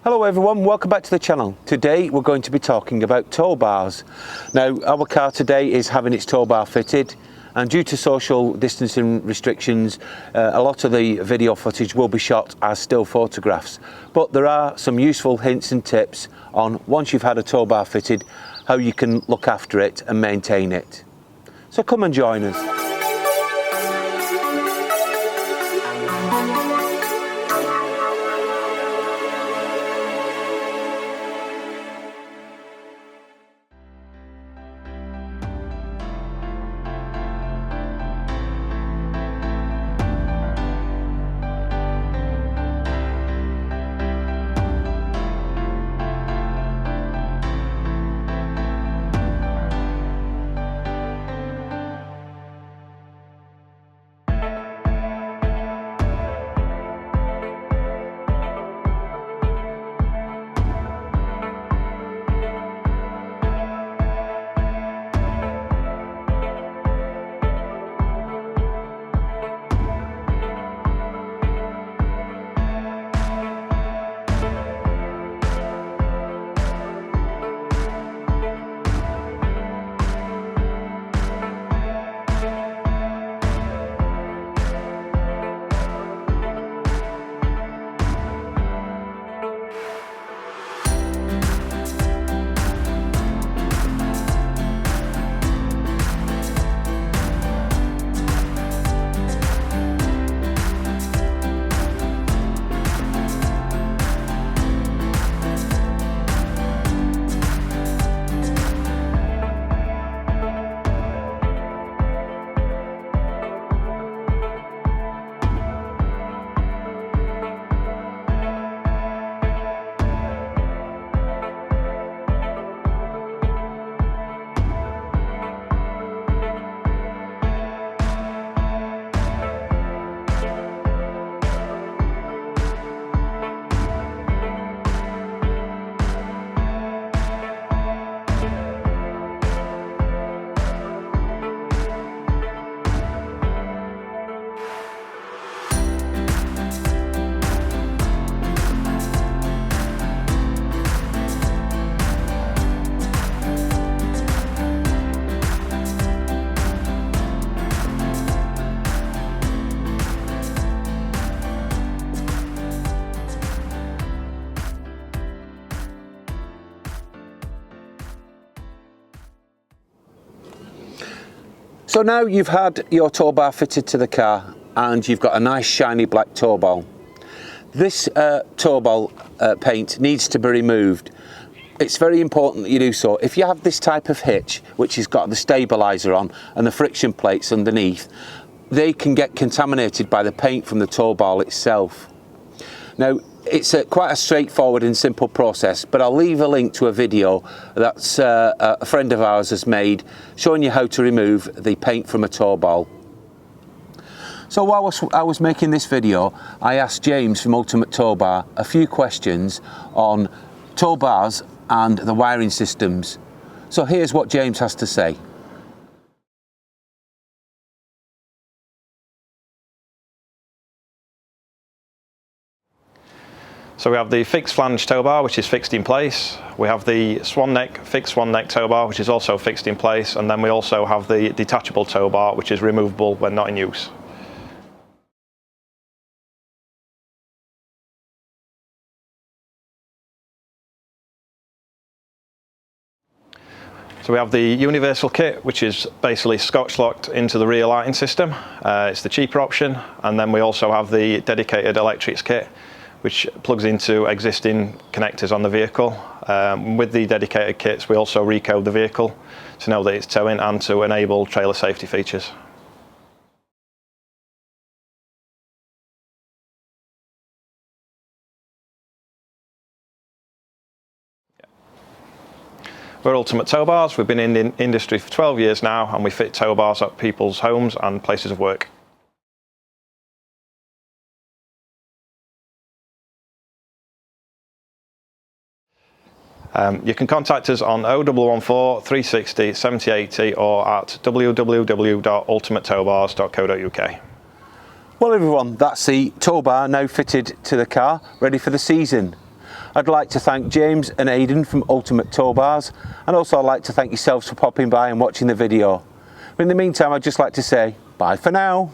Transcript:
Hello everyone, welcome back to the channel. Today we're going to be talking about tow bars. Now our car today is having its tow bar fitted, and due to social distancing restrictions a lot of the video footage will be shot as still photographs, but there are some useful hints and tips on, once you've had a tow bar fitted, how you can look after it and maintain it. So come and join us. So now you've had your tow bar fitted to the car and you've got a nice shiny black tow ball. This tow ball paint needs to be removed. It's very important that you do so. If you have this type of hitch, which has got the stabiliser on and the friction plates underneath, they can get contaminated by the paint from the tow ball itself. Now, it's quite a straightforward and simple process, but I'll leave a link to a video that's a friend of ours has made showing you how to remove the paint from a tow ball. So while I was making this video, I asked James from Ultimate Tow Bar a few questions on tow bars and the wiring systems. So here's what James has to say. So we have the fixed flange tow bar, which is fixed in place. We have the fixed swan neck tow bar, which is also fixed in place. And then we also have the detachable tow bar, which is removable when not in use. So we have the universal kit, which is basically scotch locked into the rear lighting system. It's the cheaper option. And then we also have the dedicated electrics kit, which plugs into existing connectors on the vehicle. With the dedicated kits, we also recode the vehicle to know that it's towing and to enable trailer safety features. We're Ultimate Tow Bars. We've been in the industry for 12 years now, and we fit tow bars at people's homes and places of work. You can contact us on 0114 360 7080 or at www.ultimatetowbars.co.uk. Well everyone, that's the tow bar now fitted to the car, ready for the season. I'd like to thank James and Aidan from Ultimate Towbars, and also I'd like to thank yourselves for popping by and watching the video. But in the meantime, I'd just like to say bye for now.